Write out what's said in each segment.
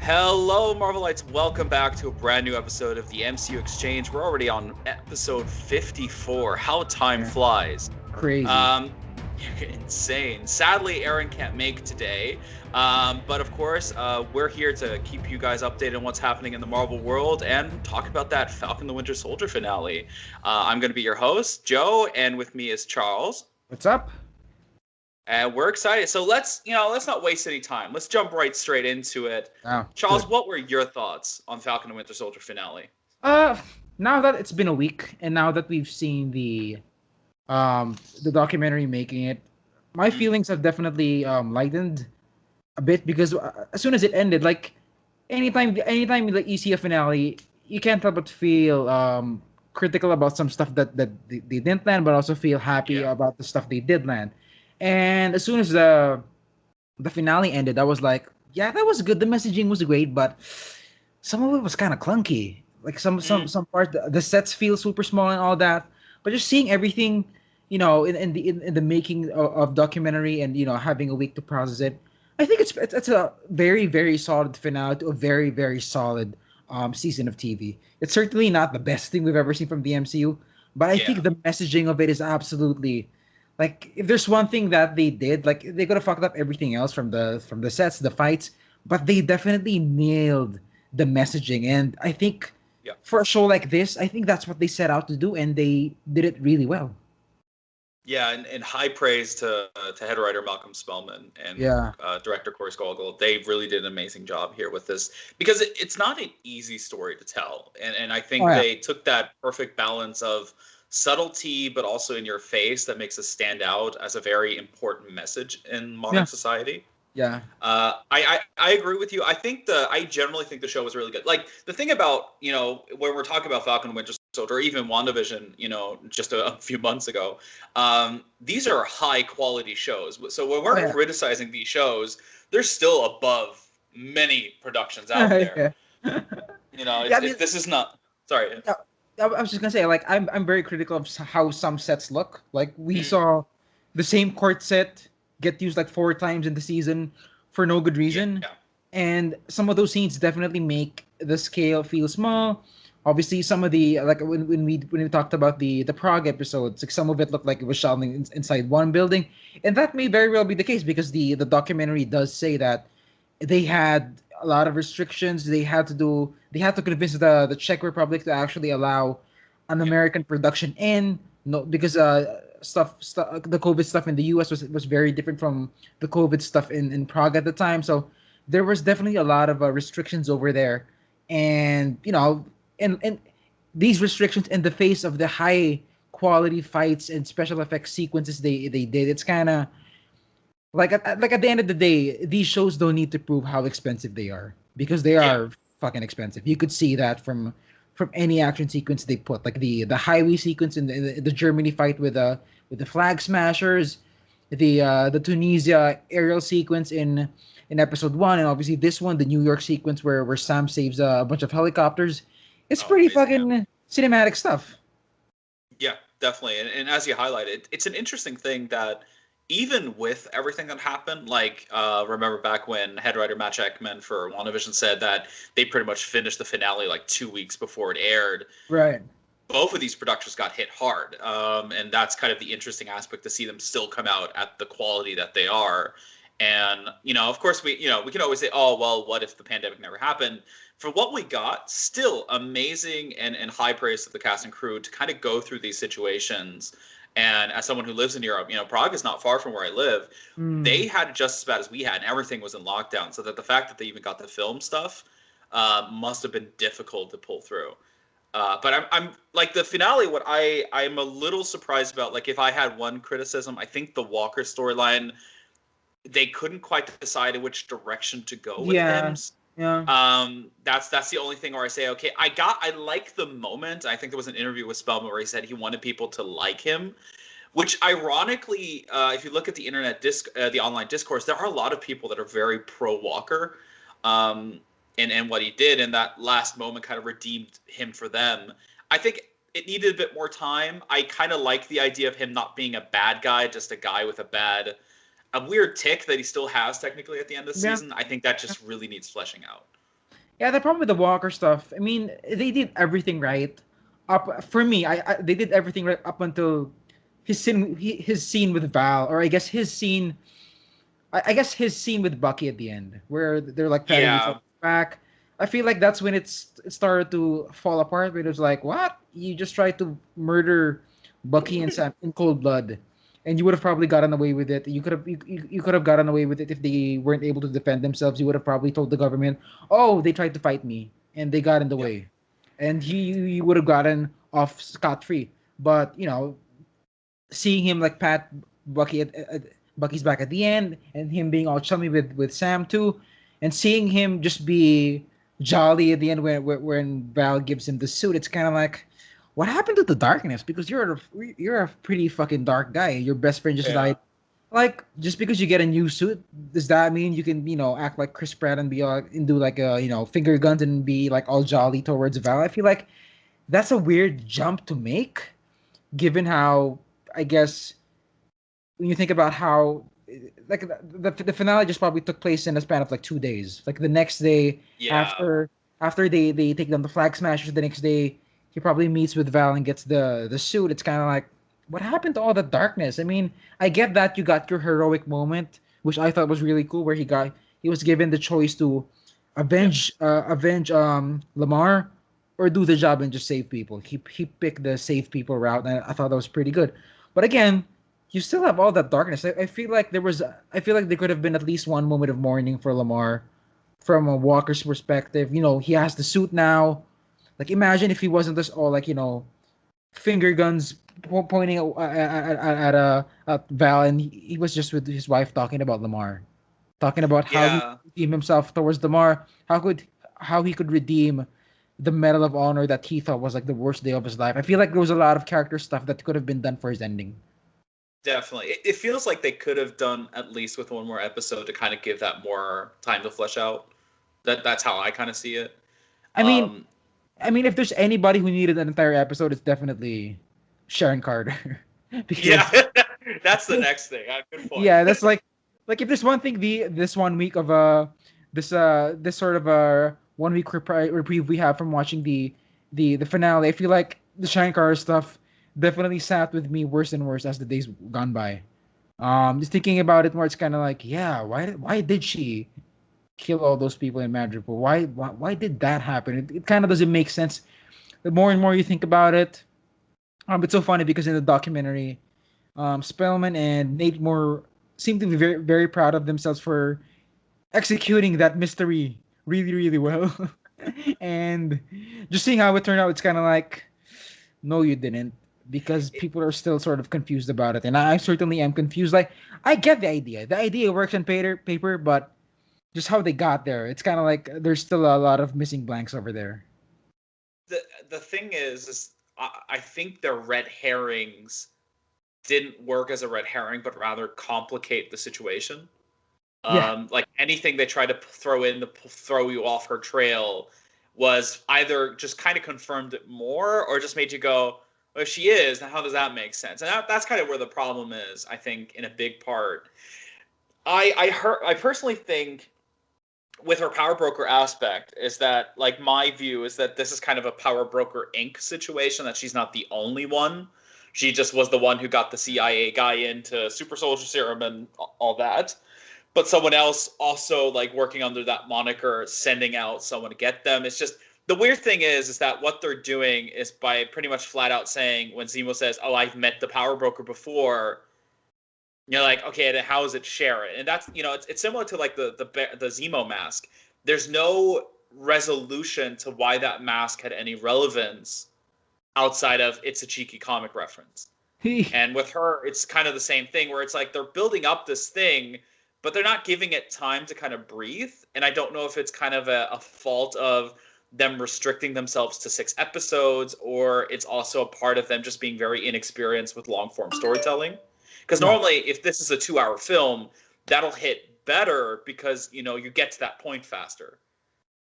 Hello, Marvelites. Welcome back to a brand new episode of the MCUExchange. We're already on episode 54. How time Yeah, flies. crazy. Um, insane. Sadly, Aaron can't make today. But of course, we're here to keep you guys updated on what's happening in the Marvel world and talk about that Falcon the Winter Soldier finale. I'm going to be your host, Joe, and with me is Charles. What's up? And we're excited. So let's not waste any time. Let's jump right straight into it. Oh, Charles, good. what were your thoughts on Falcon and Winter Soldier finale? Uh, now that it's been a week, and now that we've seen the documentary making it, my Mm, feelings have definitely lightened a bit because as soon as it ended, like anytime like you see a finale, you can't help but feel critical about some stuff that they didn't land, but also feel happy yeah. about the stuff they did land. And as soon as the finale ended, I was like, yeah, that was good. The messaging was great, but some of it was kind of clunky. Like Mm, some part, the sets feel super small and all that. But just seeing everything, in the making of documentary and having a week to process it, I think it's a very very solid finale to a very very solid season of TV. It's certainly not the best thing we've ever seen from the MCU, but I think yeah. the messaging of it is absolutely like if there's one thing that they did, like they could have fucked up everything else from the sets, the fights, but they definitely nailed the messaging. And I think Yeah. for a show like this, I think that's what they set out to do, and they did it really well. Yeah, and high praise to head writer Malcolm Spellman and Yeah. director Corey Scogle. They really did an amazing job here with this because it's not an easy story to tell, and I Oh think yeah. they took that perfect balance of subtlety, but also in your face that makes us stand out as a very important message in modern Yeah. society. Yeah. I agree with you. I generally think the show was really good. Like the thing about when we're talking about Falcon and Winter Soldier or even WandaVision, just a few months ago, these are high quality shows. So when Oh we're yeah. criticizing these shows, they're still above many productions out there. Yeah. Yeah. I mean, This is not sorry. yeah, I was just gonna say, like, I'm very critical of how some sets look. Like, we Mm, saw the same court set get used like four times in the season for no good yeah, reason, and some of those scenes definitely make the scale feel small. Obviously, some of the like when we talked about the Prague episodes, like some of it looked like it was shot inside one building, and that may very well be the case because the documentary does say that they had a lot of restrictions. They had to convince the Czech Republic to actually allow an yeah, American production in. No, because stuff the COVID stuff in the US was very different from the COVID stuff in Prague at the time. So there was definitely a lot of restrictions over there. And and these restrictions in the face of the high quality fights and special effects sequences they did, it's kind of like at the end of the day, these shows don't need to prove how expensive they are because they yeah. are fucking expensive. You could see that from any action sequence they put, like the highway sequence in the Germany fight with the flag smashers, the Tunisia aerial sequence in episode one, and obviously this one, the New York sequence where Sam saves a bunch of helicopters. It's Oh, pretty amazing. Yeah. fucking cinematic stuff. Yeah, definitely. And as you highlighted, it's an interesting thing that even with everything that happened, like remember back when head writer Matt Jackman for WandaVision said that they pretty much finished the finale like 2 weeks before it aired. Right. Both of these productions got hit hard, and that's kind of the interesting aspect to see them still come out at the quality that they are. And of course, we can always say, oh well, what if the pandemic never happened? For what we got, still amazing and high praise to the cast and crew to kind of go through these situations. And as someone who lives in Europe, Prague is not far from where I live. Mm. They had it just as bad as we had, and everything was in lockdown. So that the fact that they even got the film stuff must have been difficult to pull through. But I'm like the finale. What I'm a little surprised about. Like if I had one criticism, I think the Walker storyline, they couldn't quite decide which direction to go with him. Yeah. Yeah. That's the only thing where I say, okay, I like the moment. I think there was an interview with Spellman where he said he wanted people to like him, which ironically, if you look at the the online discourse, there are a lot of people that are very pro Walker. And what he did, and that last moment kind of redeemed him for them. I think it needed a bit more time. I kind of like the idea of him not being a bad guy, just a guy with a weird tick that he still has technically at the end of the Yeah. season. I think that just really needs fleshing out. Yeah, the problem with the Walker stuff, I mean, they did everything right. Up for me, they did everything right up until his scene with Val, or I guess his scene. I guess his scene with Bucky at the end, where they're like patting each Yeah, other back. I feel like that's when it started to fall apart. Where it was like, what? You just tried to murder Bucky and Sam in cold blood, and you would have probably gotten away with it. You could have gotten away with it if they weren't able to defend themselves. You would have probably told the government, "Oh, they tried to fight me and they got in the yep, way," and he would have gotten off scot free. But seeing him like pat Bucky at Bucky's back at the end, and him being all chummy with Sam too, and seeing him just be jolly at the end when Val gives him the suit, it's kind of like, what happened to the darkness? Because you're a pretty fucking dark guy. Your best friend just yeah. died. Like, just because you get a new suit, does that mean you can act like Chris Pratt and be like and do like a finger guns and be like all jolly towards Val? I feel like that's a weird jump to make, given how, I guess, when you think about how, like, the finale just probably took place in a span of like 2 days. Like the next day Yeah. after they take down the Flag Smashers, the next day he probably meets with Val and gets the suit. It's kind of like, what happened to all the darkness? I mean, I get that you got your heroic moment, which I thought was really cool, where he was given the choice to Yep. avenge Lamar, or do the job and just save people. He picked the save people route, and I thought that was pretty good. But again, you still have all that darkness. I feel like I feel like there could have been at least one moment of mourning for Lamar from a Walker's perspective. He has the suit now. Like, imagine if he wasn't just all like, finger guns pointing at Val, and he was just with his wife talking about Lamar, talking about how he Yeah. redeemed himself towards Lamar, how he could redeem the Medal of Honor that he thought was like the worst day of his life. I feel like there was a lot of character stuff that could have been done for his ending. Definitely. It feels like they could have done at least with one more episode to kind of give that more time to flesh out. That's how I kind of see it. I mean, Um, if there's anybody who needed an entire episode, it's definitely Sharon Carter, yeah, because that's the next thing. Good point. yeah, that's like if there's one thing this 1 week of this sort of one week reprieve we have from watching the finale, I feel like the Sharon Carter stuff definitely sat with me worse and worse as the days gone by. Just thinking about it more, it's kind of like, yeah, why did she kill all those people in Madripoor? Why did that happen? It kind of doesn't make sense. The more and more you think about it, it's so funny because in the documentary, Spellman and Nate Moore seem to be very very proud of themselves for executing that mystery really really well, and just seeing how it turned out, it's kind of like, no, you didn't, because people are still sort of confused about it, and I certainly am confused. Like, I get the idea. The idea works on paper, but just how they got there, it's kind of like there's still a lot of missing blanks over there. the the thing is I think their red herrings didn't work as a red herring, but rather complicate the situation. Yeah. Like anything they tried to throw in to throw you off her trail was either just kind of confirmed it more or just made you go, well, if she is, then how does that make sense? And that's kind of where the problem is, I think, in a big part. I personally think with her power broker aspect is that, like, my view is that this is kind of a power broker Inc. situation, that she's not the only one. She just was the one who got the CIA guy into super soldier serum and all that, but someone else also, like, working under that moniker, sending out someone to get them. It's just, the weird thing is that what they're doing is by pretty much flat out saying, when Zemo says, "Oh, I've met the power broker before," you're like, okay, then how is it Sharon? And that's, it's similar to like the Zemo mask. There's no resolution to why that mask had any relevance outside of it's a cheeky comic reference. And with her, it's kind of the same thing, where it's like they're building up this thing, but they're not giving it time to kind of breathe. And I don't know if it's kind of a fault of them restricting themselves to 6 episodes, or it's also a part of them just being very inexperienced with long form storytelling. Because Yeah. normally, if this is a 2 hour film, that'll hit better because you get to that point faster.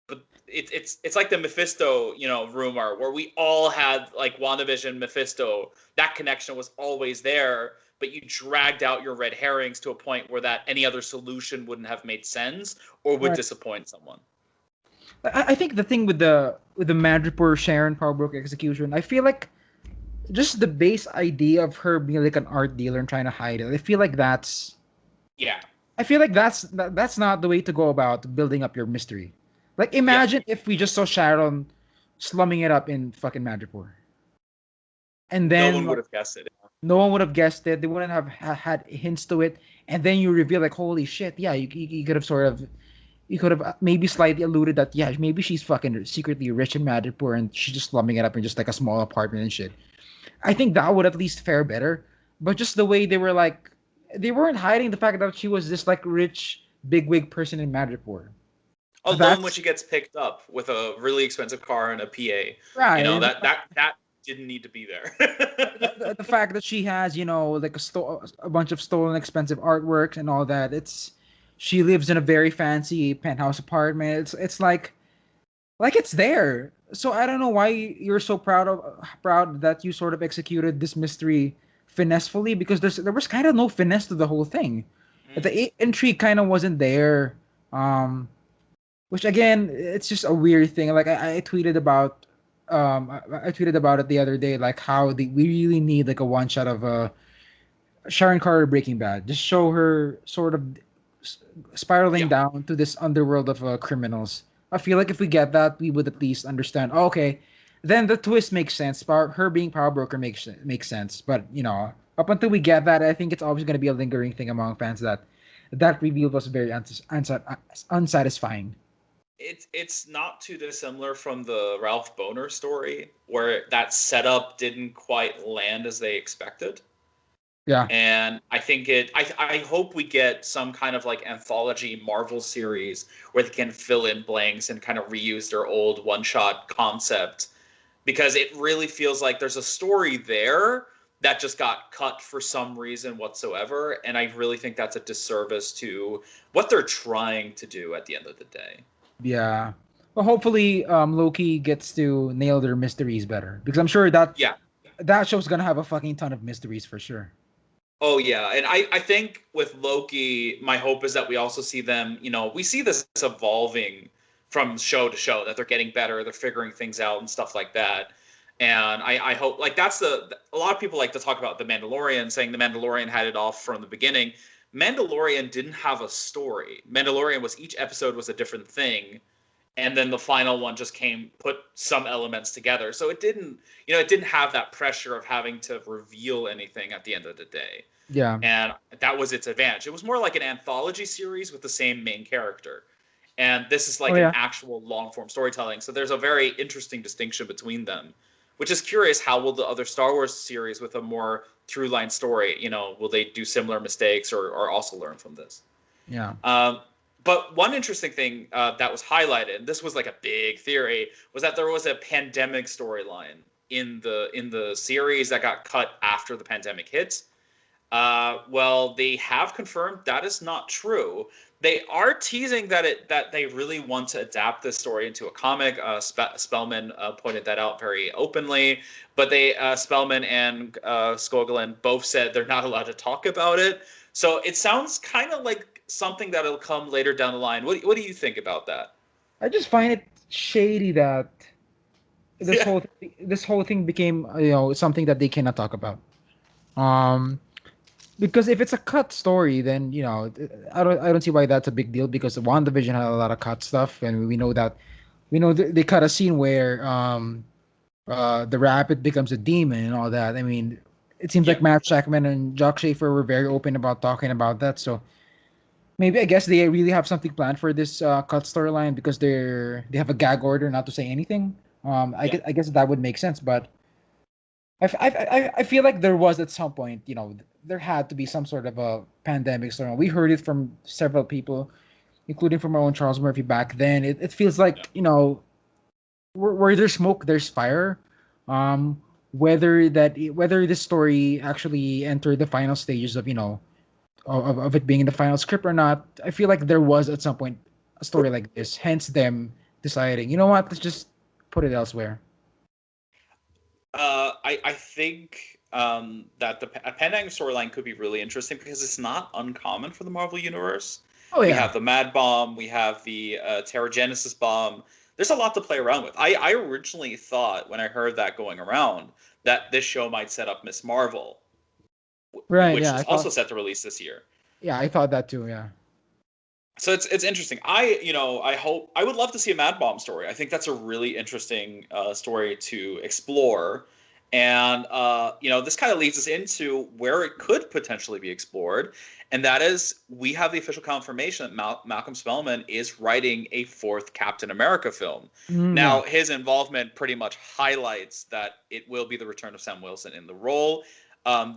But it's like the Mephisto, rumor, where we all had like WandaVision, Mephisto. That connection was always there, but you dragged out your red herrings to a point where that any other solution wouldn't have made sense or would Right. disappoint someone. I think the thing with the Madripoor Sharon Powerbrook execution, I feel like just the base idea of her being like an art dealer and trying to hide it. Yeah. I feel like that's not the way to go about building up your mystery. Like Yeah. imagine if we just saw Sharon slumming it up in fucking Madripoor, and No then one would like, have guessed it. no one would have guessed it. They wouldn't have had hints to it, and then you reveal like, holy shit, yeah, you could have sort of you could have maybe slightly alluded that yeah, maybe she's fucking secretly rich in Madripoor and she's just slumming it up in just like a small apartment and shit. I think that would at least fare better. But just the way they were like, they weren't hiding the fact that she was this like rich bigwig person in Madripoor. Alone when That's she gets picked up with a really expensive car and a PA. You know, right. that didn't need to be there. The fact that she has, like a bunch of stolen expensive artworks and all that. She lives in a very fancy penthouse apartment. It's like it's there. So I don't know why you're so proud that you sort of executed this mystery finessefully because there was kind of no finesse to the whole thing. The intrigue kind of wasn't there. Um, which again, it's just a weird thing. Like I tweeted about, I tweeted about it the other day, like how we really need like a one shot of Sharon Carter Breaking Bad. Just show her sort of spiraling Yeah. down to this underworld of criminals. I feel like if we get that, we would at least understand. Oh, okay, then the twist makes sense. Her being power broker makes sense. But up until we get that, I think it's always going to be a lingering thing among fans that reveal was very unsatisfying. It's not too dissimilar from the Ralph Boner story, where that setup didn't quite land as they expected. Yeah. And I think I hope we get some kind of like anthology Marvel series where they can fill in blanks and kind of reuse their old one shot concept, because it really feels like there's a story there that just got cut for some reason whatsoever. And I really think that's a disservice to what they're trying to do at the end of the day. Yeah. Well, hopefully, Loki gets to nail their mysteries better because I'm sure that Yeah. that show's gonna have a fucking ton of mysteries for sure. Oh yeah, and I think with Loki, my hope is that we also see them. We see this evolving from show to show, that they're getting better, they're figuring things out and stuff like that. And I hope, like, that's a lot of people like to talk about the Mandalorian, saying the Mandalorian had it off from the beginning. Mandalorian didn't have a story. Mandalorian was, each episode was a different thing, and then the final one just put some elements together. So it didn't have that pressure of having to reveal anything at the end of the day. Yeah. And that was its advantage. It was more like an anthology series with the same main character. And this is Oh like an yeah. actual long form storytelling. So there's a very interesting distinction between them, which is curious. How will the other Star Wars series with a more through line story, will they do similar mistakes or also learn from this? Yeah. But one interesting thing that was highlighted, and this was like a big theory, was that there was a pandemic storyline in the series that got cut after the pandemic hit. Well, they have confirmed that is not true. They are teasing that they really want to adapt this story into a comic. Spellman pointed that out very openly, but Spellman and Skoglund both said they're not allowed to talk about it. So it sounds kind of like something that'll come later down the line. What do you think about that? I just find it shady that Yeah. this whole thing became something that they cannot talk about. Um, because if it's a cut story, then I don't see why that's a big deal. Because WandaVision had a lot of cut stuff, and we know they cut a scene where the rabbit becomes a demon and all that. I mean, it seems like Yeah. Matt Shackman and Jock Schaefer were very open about talking about that. So maybe I guess they really have something planned for this cut storyline because they have a gag order not to say anything. Yeah. I guess that would make sense, but I feel like there was at some point, there had to be some sort of a pandemic storyline. We heard it from several people, including from our own Charles Murphy back then. It feels Yeah. like where there's smoke, there's fire. Um, whether this story actually entered the final stages of of it being in the final script or not, I feel like there was at some point a story like this. Hence them deciding, you know what, let's just put it elsewhere. I think that a pandemic storyline could be really interesting because it's not uncommon for the Marvel universe. Oh We yeah, have the Mad Bomb, we have the Terra Genesis bomb. there's a lot to play around with. I originally thought when I heard that going around that this show might set up Miss Marvel, Right. which Yeah. is also set to release this year. I thought that too. Yeah. So it's interesting. I hope I would love to see a Mad Bomb story. I think that's a really interesting story to explore, and this kind of leads us into where it could potentially be explored, and that is we have the official confirmation that Malcolm Spellman is writing a fourth Captain America film. Yeah. Now his involvement pretty much highlights that it will be the return of Sam Wilson in the role.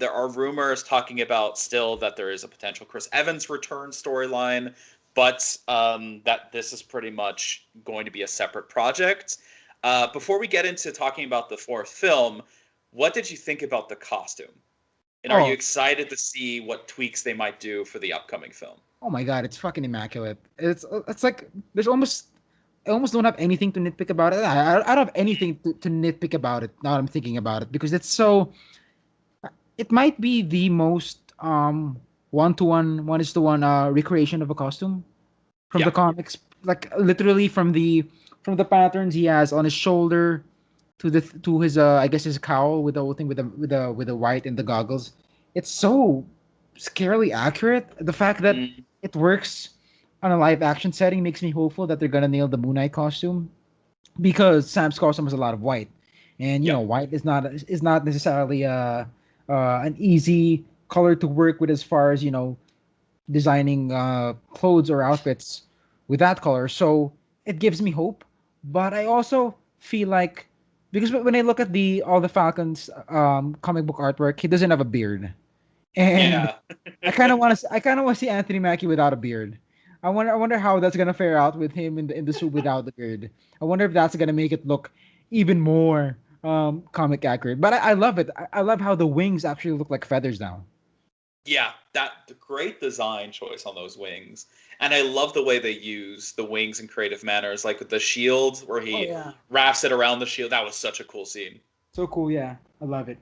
There are rumors talking about still that there is a potential Chris Evans return storyline, but that this is pretty much going to be a separate project. Before we get into talking about the fourth film, what did you think about the costume? And are you Oh. excited to see what tweaks they might do for the upcoming film? Oh my god, it's fucking immaculate. It's like there's almost I almost don't have anything to nitpick about it. I don't have anything to nitpick about it now that I'm thinking about it because it's so. It might be the most one to one, one is to one recreation of a costume from Yeah. the comics. Like literally from the patterns he has on his shoulder to his I guess his cowl with the whole thing with the white and the goggles. It's so scarily accurate. The fact that Mm, it works on a live action setting makes me hopeful that they're gonna nail the Moon Knight costume because Sam's costume has a lot of white, and yeah. white is not necessarily an easy color to work with as far as designing clothes or outfits with that color. So it gives me hope, but I also feel like because when I look at the all the Falcons comic book artwork, he doesn't have a beard, and Yeah. I kind of want to see Anthony Mackie without a beard. I wonder how that's gonna fare out with him in the suit without the beard. I wonder if that's gonna make it look even more comic accurate. But I love it. I love how the wings actually look like feathers now. Yeah, that great design choice on those wings. And I love the way they use the wings in creative manners, like with the shield where Oh he yeah, wraps it around the shield. That was such a cool scene. so cool. Yeah, I love it.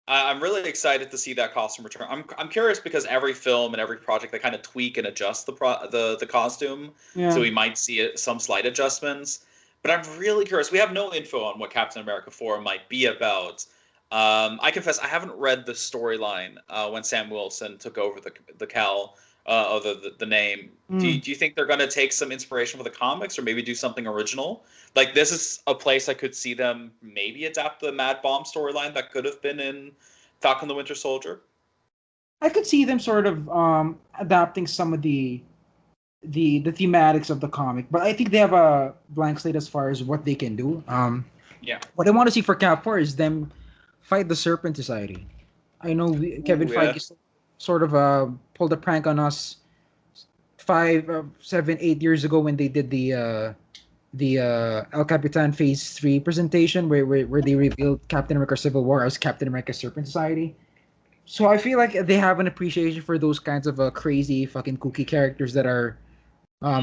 I'm really excited to see that costume return. I'm curious because every film and every project they kind of tweak and adjust the costume, so Yeah. we might see some slight adjustments. But I'm really curious. We have no info on what Captain America 4 might be about. I confess I haven't read the storyline when Sam Wilson took over the Cal or the name. Mm. Do you think they're going to take some inspiration from the comics or maybe do something original? Like this is a place I could see them maybe adapt the Mad Bomb storyline that could have been in Falcon the Winter Soldier. I could see them sort of adapting some of the thematics of the comic, but I think they have a blank slate as far as what they can do. Yeah. What I want to see for Cap 4 is them fight the Serpent Society. I know Kevin Ooh, yeah. Feige sort of pulled a prank on us 5, 7, 8 years ago when they did the El Capitan Phase 3 presentation where they revealed Captain America Civil War as Captain America Serpent Society. So I feel like they have an appreciation for those kinds of crazy fucking kooky characters that are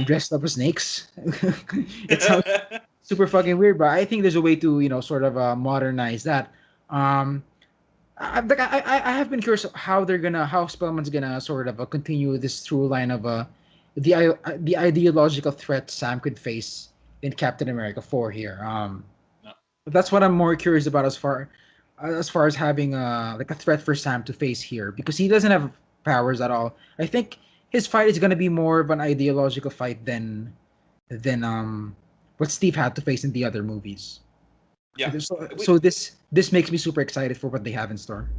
dressed up as snakes. It sounds super fucking weird, but I think there's a way to sort of modernize that. Um, I have been curious how Spellman's gonna sort of continue this through line of the ideological threat Sam could face in Captain America 4 here. That's what I'm more curious about as far as having like a threat for Sam to face here because he doesn't have powers at all. I think his fight is gonna be more of an ideological fight than what Steve had to face in the other movies. Yeah. So this makes me super excited for what they have in store.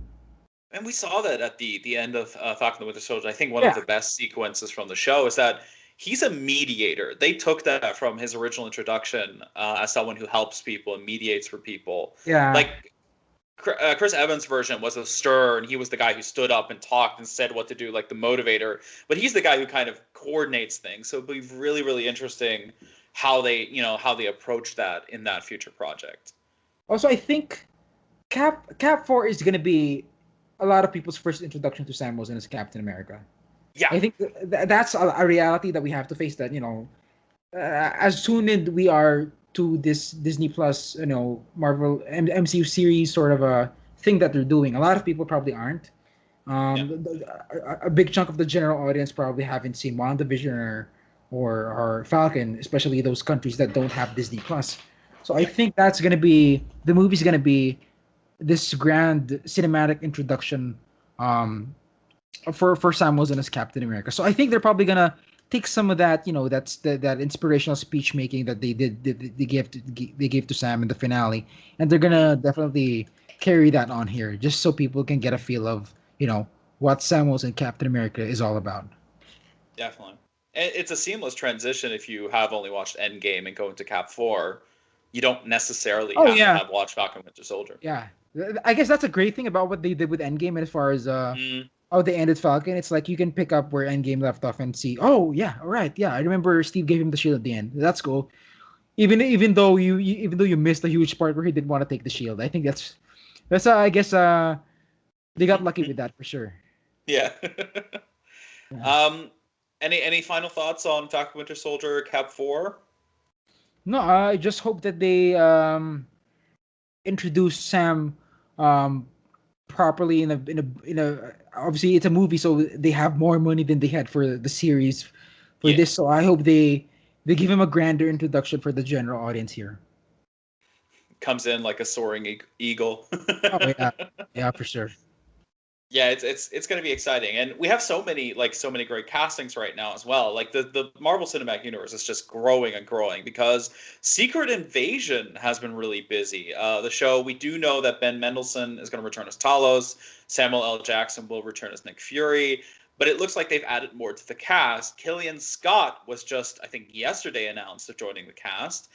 And we saw that at the end of Falcon the Winter Soldier. I think one of Yeah, the best sequences from the show is that he's a mediator. They took that from his original introduction as someone who helps people and mediates for people. yeah. Like Chris Evans' version was a stern. He was the guy who stood up and talked and said what to do, like the motivator. But he's the guy who kind of coordinates things. So it'll be really, really interesting how they approach that in that future project. Also, I think Cap 4 is gonna be a lot of people's first introduction to Sam Wilson as Captain America. Yeah, I think that's a reality that we have to face. That as soon as we are to this Disney Plus, Marvel MCU series sort of a thing that they're doing, a lot of people probably aren't. yeah. A big chunk of the general audience probably haven't seen WandaVision or Falcon, especially those countries that don't have Disney Plus. So I think that's gonna be the movie's gonna be this grand cinematic introduction for Sam Wilson as Captain America. So I think they're probably gonna take some of that, that inspirational speech making that they gave to Sam in the finale, and they're gonna definitely carry that on here, just so people can get a feel of what Sam Wilson Captain America is all about. Definitely. It's a seamless transition if you have only watched Endgame and go into Cap 4. You don't necessarily Oh have to yeah, have watched Falcon Winter Soldier. yeah. I guess that's a great thing about what they did with Endgame, as far as how they ended Falcon. It's like you can pick up where Endgame left off and see. Oh yeah, all right, yeah. I remember Steve gave him the shield at the end. That's cool. Even though you missed a huge part where he didn't want to take the shield. I think that's I guess they got lucky with that for sure. Yeah. Yeah. Any final thoughts on Falcon Winter Soldier Cap 4? No, I just hope that they introduce Sam um properly in a obviously it's a movie, so they have more money than they had for the series for Yeah. this. So I hope they give him a grander introduction for the general audience here. Comes in like a soaring eagle. Oh yeah, yeah, for sure. Yeah, it's going to be exciting, and we have so many great castings right now as well. Like the Marvel Cinematic Universe is just growing and growing because Secret Invasion has been really busy. The show, we do know that Ben Mendelsohn is going to return as Talos, Samuel L. Jackson will return as Nick Fury, but it looks like they've added more to the cast. Killian Scott was just, I think, yesterday announced of joining the cast.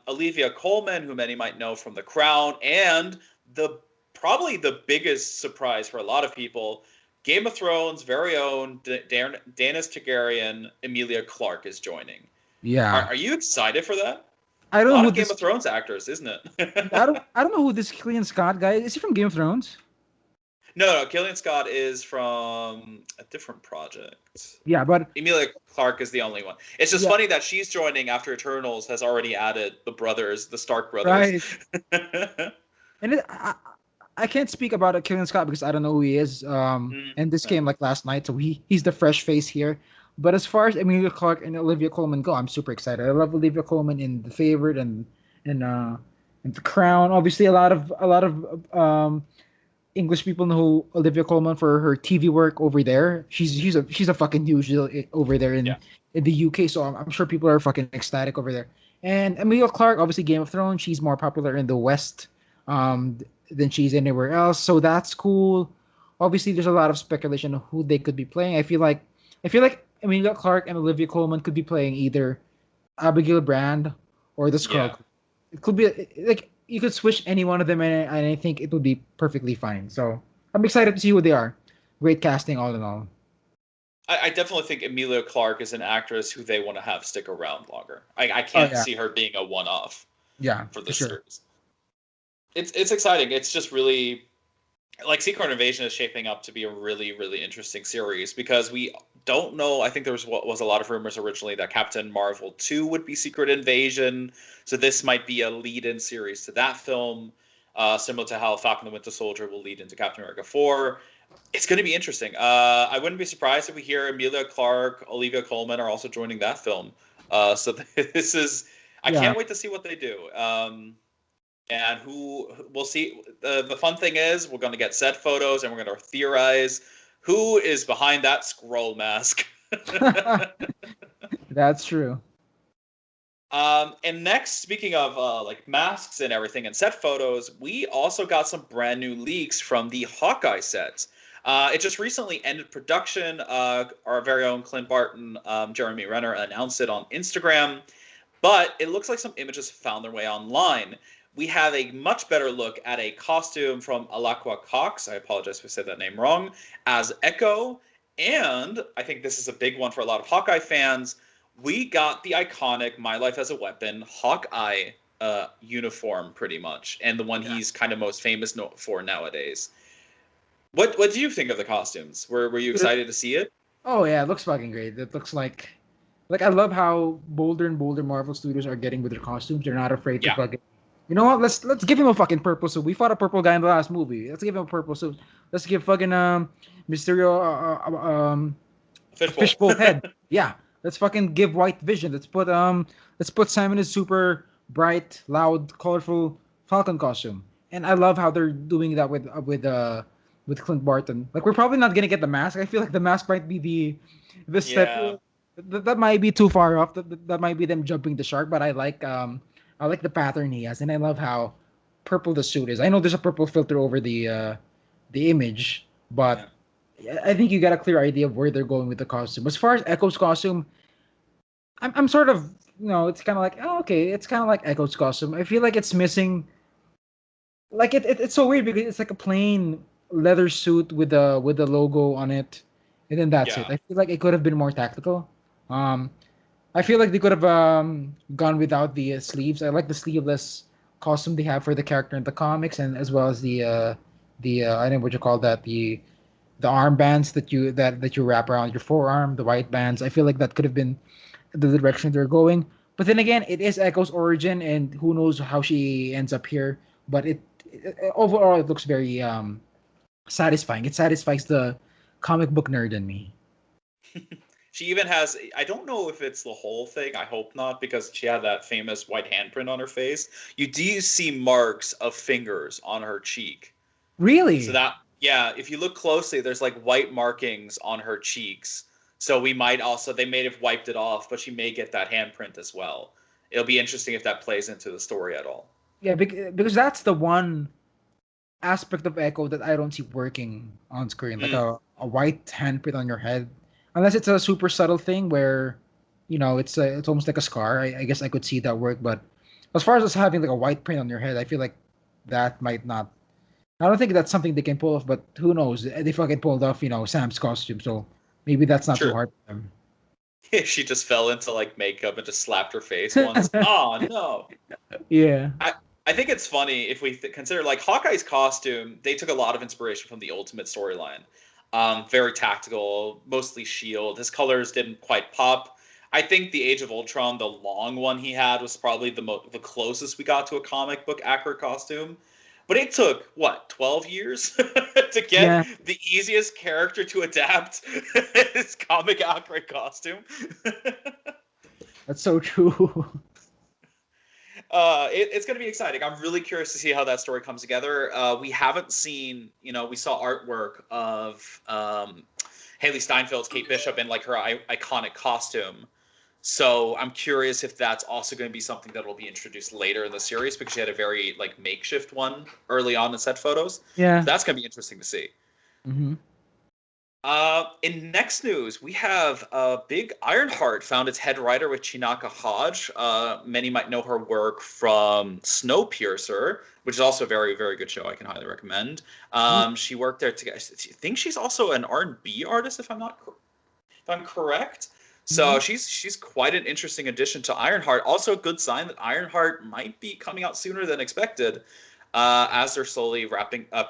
Olivia Colman, who many might know from The Crown, and the probably the biggest surprise for a lot of people, Game of Thrones' very own Daenerys Targaryen, Emilia Clarke is joining. Yeah, Are you excited for that? I A don't know lot who of Game this. of Thrones actors, isn't I it? don't know who this Killian Scott guy is. Is he from Game of Thrones? No, Killian Scott is from a different project. Yeah, but Emilia Clarke is the only one. It's just yeah, funny that she's joining after Eternals has already added the brothers, the Stark brothers. right. And I can't speak about Killian Scott because I don't know who he is. And this Yeah. came like last night, so he's the fresh face here. But as far as Emilia Clarke and Olivia Colman go, I'm super excited. I love Olivia Colman in The Favorite and uh and The Crown. Obviously, a lot of English people know Olivia Colman for her TV work over there. She's a fucking huge deal over there Yeah. in the UK. So I'm sure people are fucking ecstatic over there. And Emilia Clarke, obviously Game of Thrones, she's more popular in the West um, than she's anywhere else. So that's cool. Obviously, there's a lot of speculation of who they could be playing. I feel like Emilia Clarke and Olivia Colman could be playing either Abigail Brand or the Yeah. Skrull. It could be like you could switch any one of them, and I think it would be perfectly fine. So I'm excited to see who they are. Great casting, all in all. I definitely think Emilia Clarke is an actress who they want to have stick around longer. I Oh can't yeah, see her being a one-off yeah, for for this sure. series. It's exciting. It's just really like Secret Invasion is shaping up to be a really, really interesting series because we don't know. I think there was a lot of rumors originally that Captain Marvel 2 would be Secret Invasion. So this might be a lead-in series to that film, similar to how Falcon the Winter Soldier will lead into Captain America 4. It's going to be interesting. I wouldn't be surprised if we hear Emilia Clarke, Olivia Colman are also joining that film. So this is, I Yeah, can't wait to see what they do. And who we'll see. The fun thing is we're going to get set photos and we're going to theorize who is behind that scroll mask. that's true. And next, speaking of like masks and everything and set photos, we also got some brand new leaks from the Hawkeye set. It just recently ended production. Our very own Clint Barton, Jeremy Renner announced it on Instagram, but it looks like some images found their way online. We have a much better look at a costume from Alaqua Cox. I apologize if I said that name wrong. As Echo, and I think this is a big one for a lot of Hawkeye fans. We got the iconic My Life as a Weapon Hawkeye uniform, pretty much, and the one Yeah. he's kind of most famous for nowadays. What do you think of the costumes? Were you excited to see it? Oh yeah, it looks fucking great. It looks like I love how bolder and bolder Marvel Studios are getting with their costumes. They're not afraid to Yeah, fucking. You know what? Let's give him a fucking purple suit. We fought a purple guy in the last movie. Let's give him a purple suit. Let's give fucking Mysterio a fishbowl. fishbowl head. Yeah, Let's fucking give White vision. Let's put Sam in his super bright, loud, colorful Falcon costume. And I love how they're doing that with Clint Barton. Like we're probably not gonna get the mask. I feel like the mask might be the step Yeah. that might be too far off. That might be them jumping the shark. But I like the pattern he has, and I love how purple the suit is. I know there's a purple filter over the image, but Yeah. I think you got a clear idea of where they're going with the costume. As far as Echo's costume, I'm sort of it's kind of like oh, okay, it's kind of like Echo's costume. I feel like it's missing like it's so weird because it's like a plain leather suit with the logo on it, and then that's it. Yeah. I feel like it could have been more tactical. Um, I feel like they could have gone without the sleeves. I like the sleeveless costume they have for the character in the comics, and as well as the I don't know what you call that the armbands that you wrap around your forearm, the white bands. I feel like that could have been the direction they're going. But then again, it is Echo's origin, and who knows how she ends up here. But overall, it looks very satisfying. It satisfies the comic book nerd in me. She even has, I don't know if it's the whole thing. I hope not, because she had that famous white handprint on her face. You do see marks of fingers on her cheek. So Really? that, yeah, if you look closely, there's like white markings on her cheeks. So we might also, they may have wiped it off, but she may get that handprint as well. It'll be interesting if that plays into the story at all. Yeah, because that's the one aspect of Echo that I don't see working on screen, like Mm, a white handprint on your head, unless it's a super subtle thing where, it's almost like a scar. I guess I could see that work, but as far as us having like a white print on your head, I feel like that might not. I don't think that's something they can pull off, but who knows? They fucking pulled off, Sam's costume, so maybe that's not too sure. hard for them. She just fell into like makeup and just slapped her face once. Oh, no. Yeah. I, I think it's funny if we consider like Hawkeye's costume. They took a lot of inspiration from the Ultimate storyline. Very tactical, mostly shield. His colors didn't quite pop. I think the Age of Ultron, the long one he had, was probably the closest we got to a comic book accurate costume. But it took what 12 years to get Yeah, the easiest character to adapt his comic accurate costume. that's so true. It's going to be exciting. I'm really curious to see how that story comes together. We haven't seen, we saw artwork of Haley Steinfeld's Kate Bishop in like her iconic costume. So I'm curious if that's also going to be something that will be introduced later in the series because she had a very like makeshift one early on in set photos. So Yeah. that's going to be interesting to see. Hmm. In next news, we have Big Ironheart found its head writer with Chinaka Hodge. Many might know her work from Snowpiercer, which is also a very, very good show. I can highly recommend. She worked there together. I think she's also an R&B artist, if I'm correct. So she's quite an interesting addition to Ironheart. Also, a good sign that Ironheart might be coming out sooner than expected. As they're slowly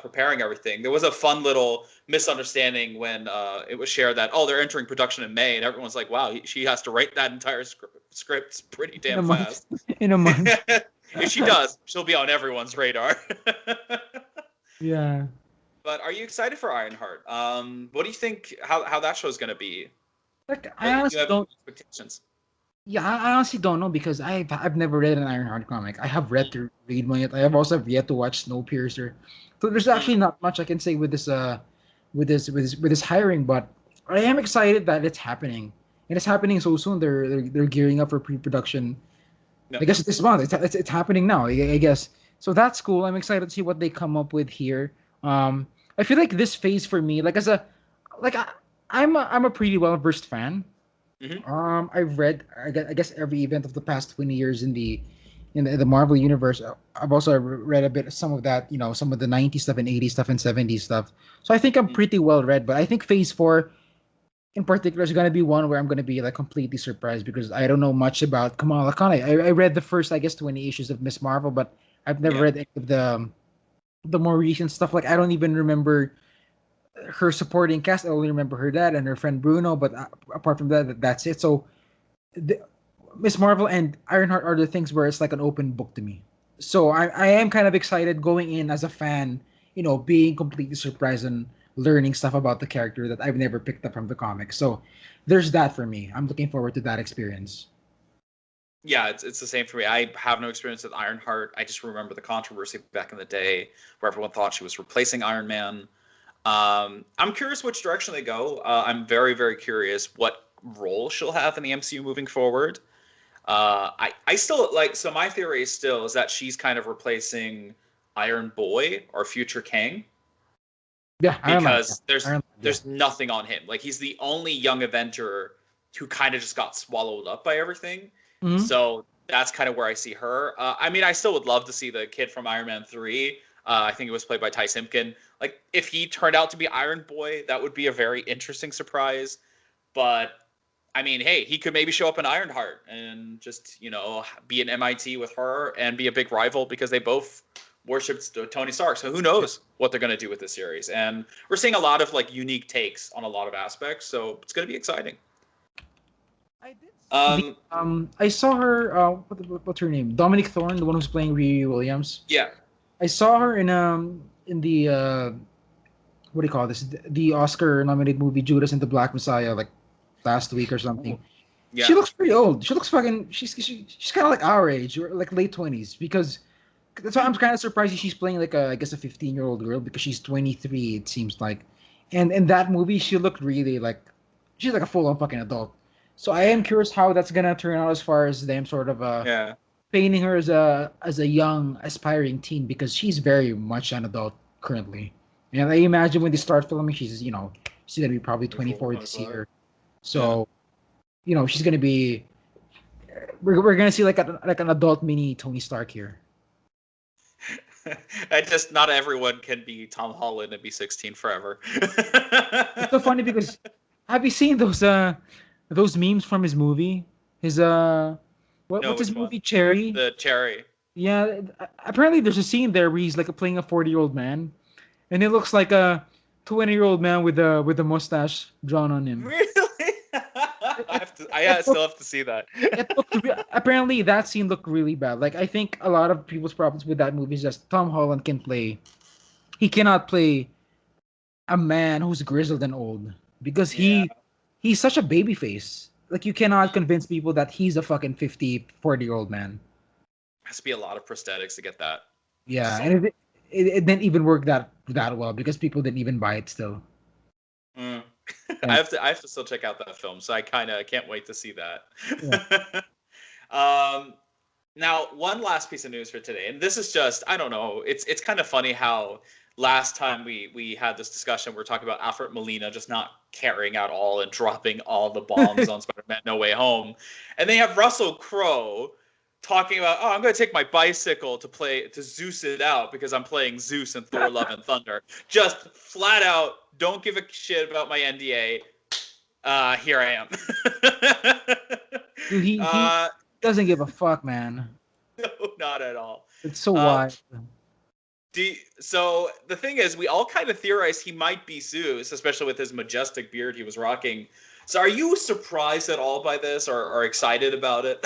preparing everything. There was a fun little misunderstanding when it was shared that, they're entering production in May, and everyone's like, wow, she has to write that entire script pretty In a damn month. fast. In a month. If she does, she'll be on everyone's radar. Yeah. But are you excited for Ironheart? What do you think, how that show's going to be? Like I What, you honestly have don't. expectations? Yeah, I honestly don't know because I've never read an Ironheart comic. I have read to read one yet. I have also yet to watch Snowpiercer. So there's actually Mm, not much I can say with this hiring, but I am excited that it's happening. And it's happening so soon. They're gearing up for pre-production. no. I guess it's this month. It's happening now. I guess. So that's cool. I'm excited to see what they come up with here. I feel like this phase for me, like as a like I'm a pretty well versed fan. Hmm. I've read I guess every event of the past 20 years in the Marvel universe. I've also read a bit some of that, some of the 90s stuff and 80s stuff and 70s stuff. So I think I'm pretty well read, but I think Phase 4 in particular is going to be one where I'm going to be like completely surprised because I don't know much about Kamala Khan. I read the first I guess 20 issues of Miss Marvel, but I've never Yeah. read any of the more recent stuff. Like I don't even remember her supporting cast. I only remember her dad and her friend Bruno, but apart from that, that's it. So the, Miss Marvel and Ironheart are the things where it's like an open book to me. So I am kind of excited going in as a fan, being completely surprised on learning stuff about the character that I've never picked up from the comics. So there's that for me. I'm looking forward to that experience. Yeah, it's the same for me. I have no experience with Ironheart. I just remember the controversy back in the day where everyone thought she was replacing Iron Man. I'm curious which direction they go. I'm very, very curious what role she'll have in the MCU moving forward. I still like, so my theory is that she's kind of replacing Iron Boy or Future King, Yeah, Ironheart. Yeah, because there's Ironheart. Yeah. there's nothing on him. Like, he's the only young Avenger who kind of just got swallowed up by everything. Mhm. So that's kind of where I see her. I mean, I still would love to see the kid from Iron Man 3. I think it was played by Ty Simpkin. Like, if he turned out to be Iron Boy, that would be a very interesting surprise. But I mean, hey, he could maybe show up in Ironheart and just, be an MIT with her and be a big rival because they both worshipped Tony Stark. So who knows what they're going to do with this series? And we're seeing a lot of like unique takes on a lot of aspects, so it's going to be exciting. I did see Um, I saw her. What's her name? Dominic Thorne, the one who's playing Riri Williams. yeah, I saw her in the what do you call this? The Oscar nominated movie Judas and the Black Messiah, like last week or something. yeah. She looks pretty old. She looks fucking. She's kind of like our age, or like late 20s. Because that's why I'm kind of surprised that she's playing like I guess a 15-year-old girl because she's 23. It seems like, and in that movie she looked really like she's like a full-on fucking adult. So I am curious how that's gonna turn out as far as them sort of Yeah. painting her as a young aspiring teen because she's very much an adult currently. And I imagine when they start filming, she's gonna be probably 24 this year. So she's gonna be. We're gonna see like an adult mini Tony Stark here. And just not everyone can be Tom Holland and be 16 forever. It's so funny because have you seen those memes from his movie? His No, what's his which one? movie Cherry? The Cherry. Yeah, apparently there's a scene there where he's like playing a 40-year-old man, and it looks like a 20-year-old man with a mustache drawn on him. Really? I still have to see that. Apparently that scene looked really bad. Like I think a lot of people's problems with that movie is just Tom Holland he cannot play a man who's grizzled and old because Yeah. he's such a baby face. Like you cannot convince people that he's a fucking 50, 40-year-old man. Has to be a lot of prosthetics to get that. Yeah, So, and it didn't even work that well because people didn't even buy it still. mm. Yeah. I have to still check out that film, so I kind of can't wait to see Yeah. that. um, Now, one last piece of news for today, and this is just, I don't know, it's kind of funny how last time we had this discussion, we're talking about Alfred Molina just not caring at all and dropping all the bombs on Spider-Man No Way Home. And they have Russell Crowe talking about, oh, I'm going to take my bicycle to Zeus it out because I'm playing Zeus and Thor Love and Thunder. Just flat out, don't give a shit about my NDA. Here I am. Dude, he doesn't give a fuck, man. No, not at all. It's so Um, wild. So the thing is, we all kind of theorized he might be Zeus, especially with his majestic beard he was rocking. So are you surprised at all by this or excited about it?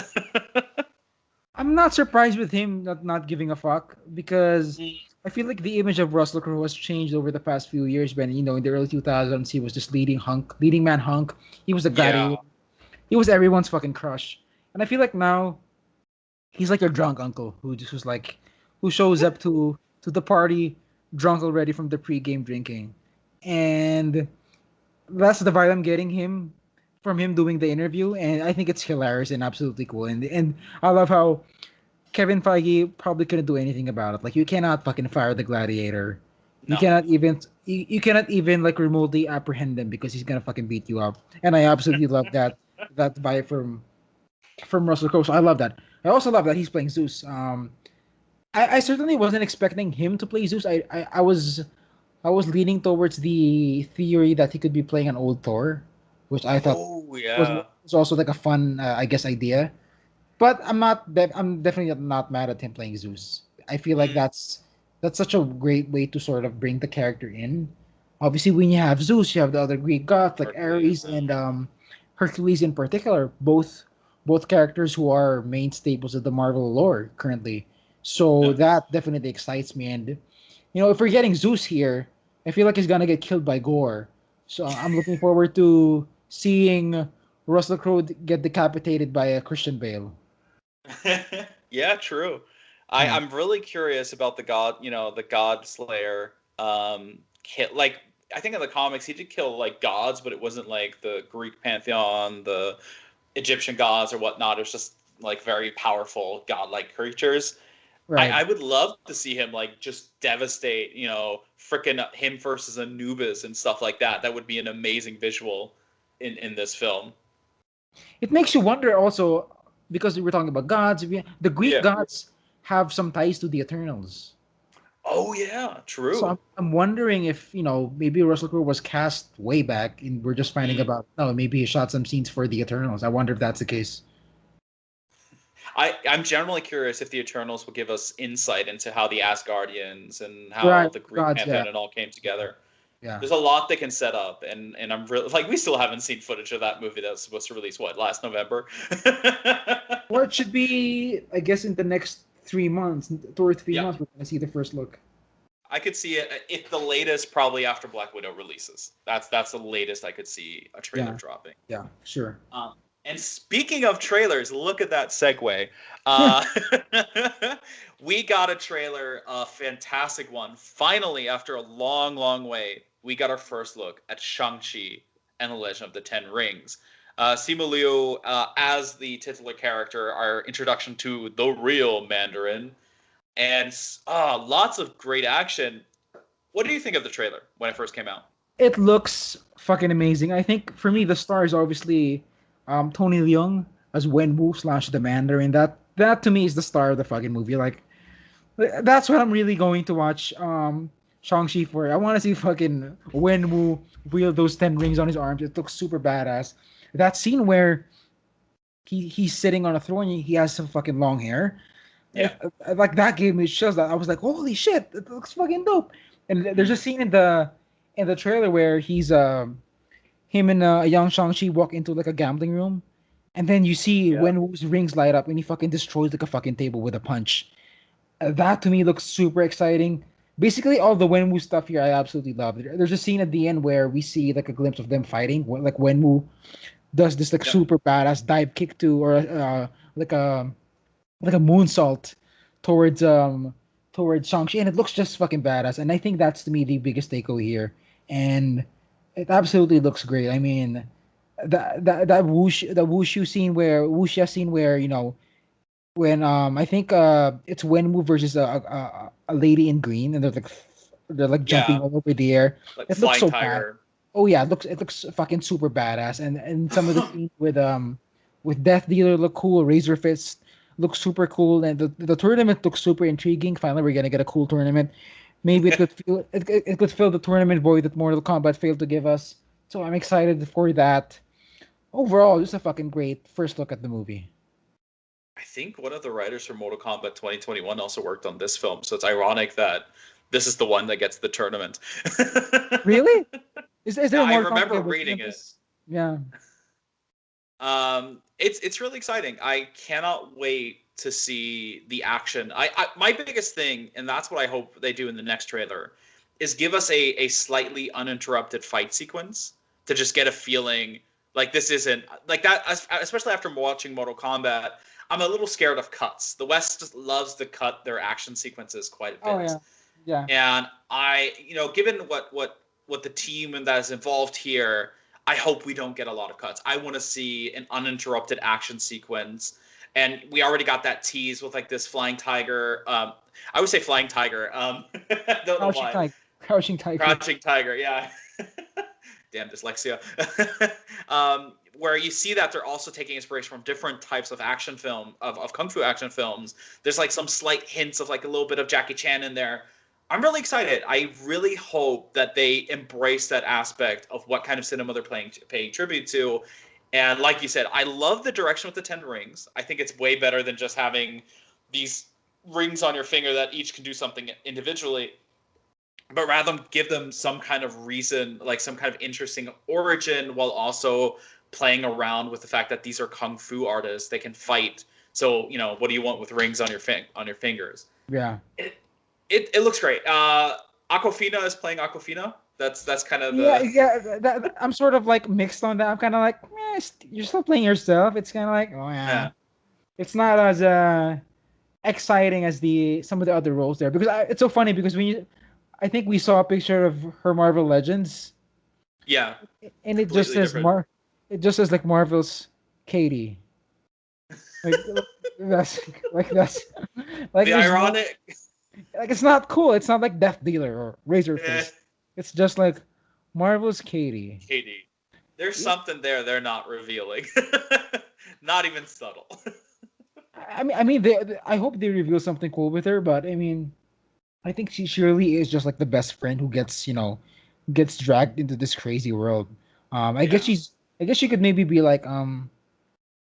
I'm not surprised with him not giving a fuck because I feel like the image of Russell Crowe has changed over the past few years. When in the early 2000s, he was just leading man hunk. He was a gladiator. Yeah. He was everyone's fucking crush. And I feel like now he's like your drunk uncle who shows up to the party drunk already from the pre-game drinking, and that's the vibe I'm getting from him doing the interview, and I think it's hilarious and absolutely cool. And I love how Kevin Feige probably couldn't do anything about it. Like you cannot fucking fire the gladiator. You No. cannot even you cannot even like remotely apprehend him because he's gonna fucking beat you up. And I absolutely love that vibe from Russell Crowe. So I love that. I also love that he's playing Zeus. I certainly wasn't expecting him to play Zeus. I was leaning towards the theory that he could be playing an old Thor, which I thought Oh was yeah. was also like a fun, I guess, idea. But I'm definitely not mad at him playing Zeus. I feel like Mm, that's such a great way to sort of bring the character in. Obviously, when you have Zeus, you have the other Greek gods like Hercules. Ares and Hercules in particular, both characters who are main staples of the Marvel lore currently. So Yeah. that definitely excites me. And if we're getting Zeus here, I feel like he's gonna get killed by Gore. So I'm looking forward to seeing Russell Crowe get decapitated by a Christian Bale. Yeah, true. Yeah. I'm really curious about the God Slayer. Like I think in the comics he did kill like gods, but it wasn't like the Greek pantheon, the Egyptian gods or whatnot. It was just like very powerful godlike creatures. Right. I would love to see him like just devastate, freaking him versus Anubis and stuff like that. That would be an amazing visual in this film. It makes you wonder also because we were talking about gods. The Greek Yeah. gods have some ties to the Eternals. Oh yeah, So true. I'm wondering if maybe Russell Crowe was cast way back and we're just finding Mm. about no maybe he shot some scenes for the Eternals. I wonder if that's the case. I'm generally curious if the Eternals will give us insight into how the Asgardians and how Right, the Greek gods, yeah, pantheon and all came together. yeah. There's a lot they can set up, and I'm really like we still haven't seen footage of that movie that was supposed to release last November. Or it should be, I guess, in the next 3 months, 2 or 3 months, Yep, we're gonna see the first look. I could see it if the latest probably after Black Widow releases. That's the latest I could see a trailer Yeah, dropping. yeah, sure. Um, and speaking of trailers, look at that segue. Uh, we got a trailer, a fantastic one. Finally, after a long, long wait, we got our first look at Shang-Chi and the Legend of the Ten Rings. Simu Liu as the titular character, our introduction to the real Mandarin, and lots of great action. What do you think of the trailer when it first came out? It looks fucking amazing. I think for me, the star is obviously Tony Leung as Wenwu slash the Mandarin. That to me is the star of the fucking movie. Like that's what I'm really going to watch. Shang-Chi for. I want to see fucking Wenwu wield those 10 rings on his arms. It looks super badass. That scene where he's sitting on a throne. He has some fucking long hair. Yeah. Like that gave me chills. That I was like, holy shit, it looks fucking dope. And there's a Mm. scene in the trailer where he's him and a young Shang-Chi walk into like a gambling room, and then you see Yeah. when Wu's rings light up and he fucking destroys like a fucking table with a punch. That to me looks super exciting. Basically, all the Wenwu stuff here I absolutely love. There's a scene at the end where we see like a glimpse of them fighting. Like Wenwu does this like Yep. super badass dive kick to or like a like a moonsault towards Shang-Chi, and it looks just fucking badass. And I think that's to me the biggest takeaway here. And it absolutely looks great. I mean, that wushu scene where wuxia scene where when I think it's Wenwu versus a lady in green, and they're like jumping Yeah. all over the air. Like It looks Flying so bad. Tiger. Oh yeah, it looks fucking super badass. And some of the scenes with Death Dealer look cool. Razor Fist looks super cool, and the tournament looks super intriguing. Finally, we're gonna get a cool tournament. Maybe it could fill the tournament void that Mortal Kombat failed to give us. So I'm excited for that. Overall, just a fucking great first look at the movie. I think one of the writers for Mortal Kombat 2021 also worked on this film, so it's ironic that this is the one that gets the tournament. Really? Is there I more Kombat remember game working reading on it. this? Yeah. It's really exciting. I cannot wait to see the action. My biggest thing, and that's what I hope they do in the next trailer, is give us a slightly uninterrupted fight sequence to just get a feeling like this isn't like that. Especially after watching Mortal Kombat, I'm a little scared of cuts. The West just loves to cut their action sequences quite a Oh bit, yeah. Yeah. and given what the team and that is involved here, I hope we don't get a lot of cuts. I want to see an uninterrupted action sequence, and we already got that tease with like this flying tiger. I would say flying tiger. Don't know Crouching why. Tiger. Crouching Tiger. Crouching tiger. Yeah. Damn dyslexia. Where you see that they're also taking inspiration from different types of action film of kung fu action films. There's like some slight hints of like a little bit of Jackie Chan in there. I'm really excited. I really hope that they embrace that aspect of what kind of cinema they're paying tribute to. And like you said, I love the direction with the Ten Rings. I think it's way better than just having these rings on your finger that each can do something individually, but rather give them some kind of reason, like some kind of interesting origin, while also playing around with the fact that these are kung fu artists. They can fight. So what do you want with rings on your fingers? Yeah. It looks great. Aquafina is playing Aquafina. That's kind of Yeah, the yeah. I'm sort of like mixed on that. I'm kind of like, you're still playing yourself. It's kind of like, oh yeah, yeah. it's not as exciting as the some of the other roles there because it's so funny because I think we saw a picture of her Marvel Legends, Yeah, and completely different. it just says like Marvel's Katie. Like that's that's like The there's no ironic. like it's not cool. It's not like Death Dealer or eh, Razorface. It's just like Marvel's Katie. Katie. There's Yeah, something there they're not revealing. Not even subtle. I hope they reveal something cool with her, but I mean, I think she surely is just like the best friend who gets, gets dragged into this crazy world. Yeah. I guess she could maybe be like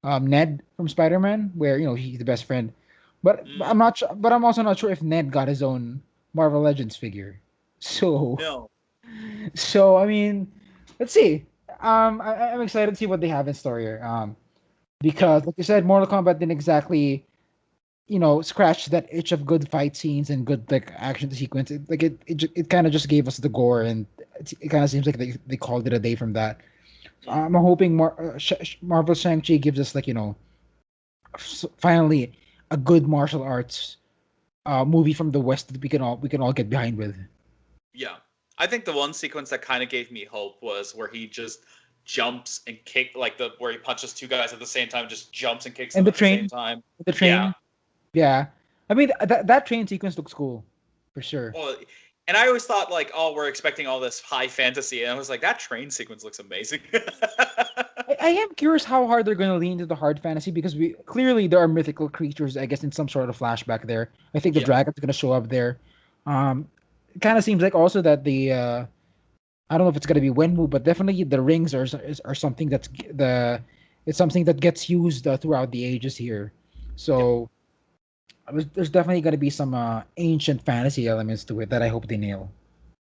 Ned from Spider-Man, where he's the best friend. But Mm, I'm not sure. But I'm also not sure if Ned got his own Marvel Legends figure. So no. so I mean, let's see. I'm excited to see what they have in store here. Yeah. Because like you said, Mortal Kombat didn't exactly scratch that itch of good fight scenes and good like action sequence. It kind of just gave us the gore, and it kind of seems like they called it a day from that. So Mm. I'm hoping Marvel Shang-Chi gives us like finally a good martial arts movie from the West that we can all get behind with. Yeah. I think the one sequence that kind of gave me hope was where he just jumps and kick like the where he punches two guys at the same time, just jumps and kicks And them the at the same train, time. the Yeah. train, yeah. I mean that train sequence looks cool, for sure. Well, and I always thought like, oh, we're expecting all this high fantasy, and I was like, that train sequence looks amazing. I am curious how hard they're going to lean into the hard fantasy because we clearly there are mythical creatures, I guess, in some sort of flashback there. I think the Yeah. dragon's going to show up there. It kind of seems like also that the I don't know if it's going to be Wenwu, but definitely the rings are something it's something that gets used throughout the ages here. Yep. So there's definitely going to be some ancient fantasy elements to it that I hope they nail.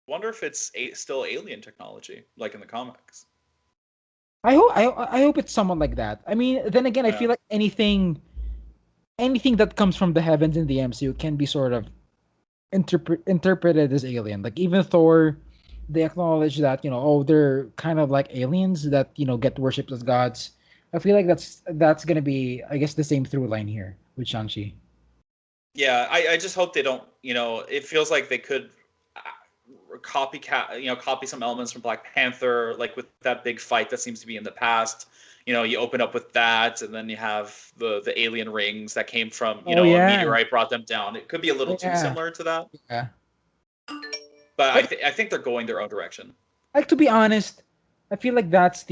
Wonder if it's still alien technology, like in the comics. I hope it's someone like that. I mean, then again, I Yeah. feel like anything that comes from the heavens in the MCU can be sort of interpreted as alien. Like even Thor, they acknowledge that they're kind of like aliens that get worshipped as gods. I feel like that's gonna be, I guess, the same through line here with Shang-Chi. Yeah, I just hope they don't. It feels like they could copy some elements from Black Panther, like with that big fight that seems to be in the past. You open up with that, and then you have the alien rings that came from Oh a yeah, meteorite brought them down. It could be a little too yeah, similar to that, yeah. but Like I think they're going their own direction. like to be honest, I feel like that's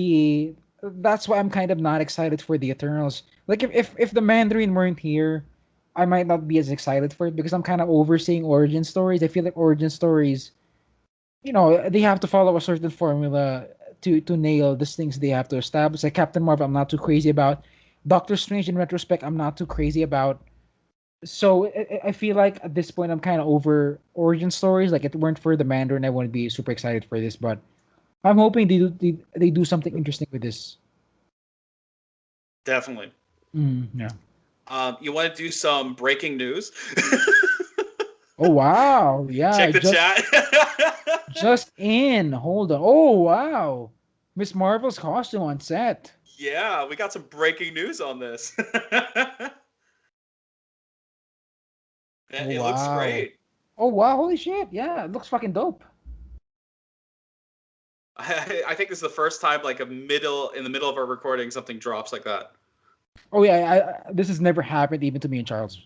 why I'm kind of not excited for the Eternals. Like if the Mandarin weren't here, I might not be as excited for it because I'm kind of overseeing origin stories. I feel like origin stories, they have to follow a certain formula to nail these things they have to establish. Like Captain Marvel, I'm not too crazy about. Doctor Strange, in retrospect, I'm not too crazy about. So I feel like at this point I'm kind of over origin stories. Like if it weren't for the Mandarin, I wouldn't be super excited for this. But I'm hoping they do something interesting with this. Definitely. Yeah. You want to do some breaking news? Oh wow! Yeah, Check the chat. just in. Hold on. Oh wow! Miss Marvel's costume on set. Yeah, we got some breaking news on this. Oh It looks wow! great. Oh wow! Holy shit! Yeah, it looks fucking dope. I think this is the first time, like in the middle of our recording, something drops like that. Oh yeah, this has never happened even to me and Charles.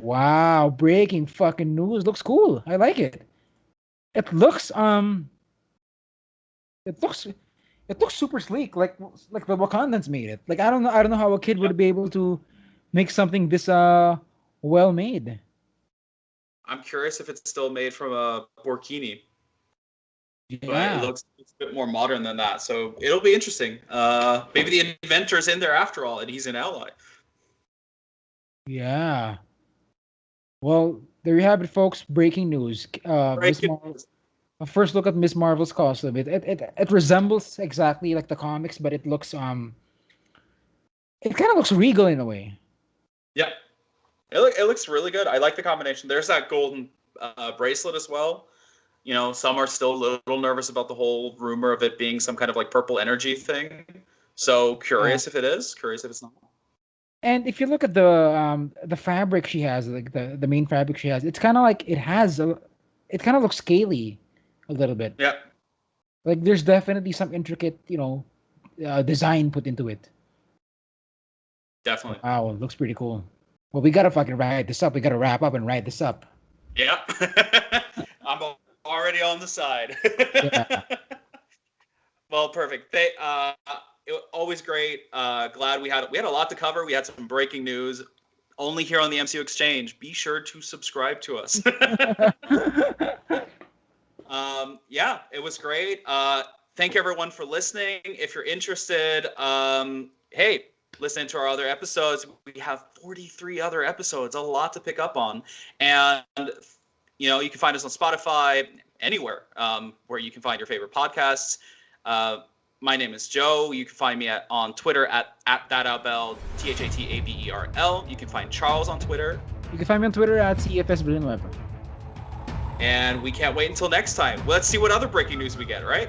Wow, breaking fucking news. Looks cool. I like it. It looks it looks it looks super sleek, like the Wakandans made it. Like I don't know how a kid Yep. would be able to make something this well made. I'm curious if it's still made from a Burkini, but Yeah. it's a bit more modern than that. So it'll be interesting. Maybe the inventor's in there after all, and he's an ally. Yeah. Well, there you have it, folks. Breaking news. Miss Breaking Marvel. news. A first look at Miss Marvel's costume. It resembles exactly like the comics, but it kind of looks regal in a way. Yeah, it looks really good. I like the combination. There's that golden bracelet as well. You know, some are still a little nervous about the whole rumor of it being some kind of like purple energy thing. So curious if it is, curious if it's not. And if you look at the fabric she has, like the main fabric she has, it's kind of like it kind of looks scaly a little bit. Yeah, Like there's definitely some intricate, design put into it. definitely. Wow, it looks pretty cool. Well, we gotta fucking write this up. We gotta wrap up and write this up. Yeah, I'm already on the side. Yeah. Well, perfect. It was always great. Glad we had a lot to cover. We had some breaking news. Only here on the MCU Exchange. Be sure to subscribe to us. Yeah, it was great. Thank everyone for listening. If you're interested, hey, listen to our other episodes. We have 43 other episodes, a lot to pick up on. And, you can find us on Spotify, anywhere where you can find your favorite podcasts. My name is Joe. You can find me on Twitter at thatabel, THATABERL. You can find Charles on Twitter. You can find me on Twitter at CFSBrilliantWeb. And we can't wait until next time. Let's see what other breaking news we get, right?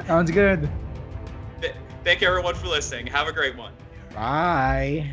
Sounds good. Thank you everyone for listening. Have a great one. Bye.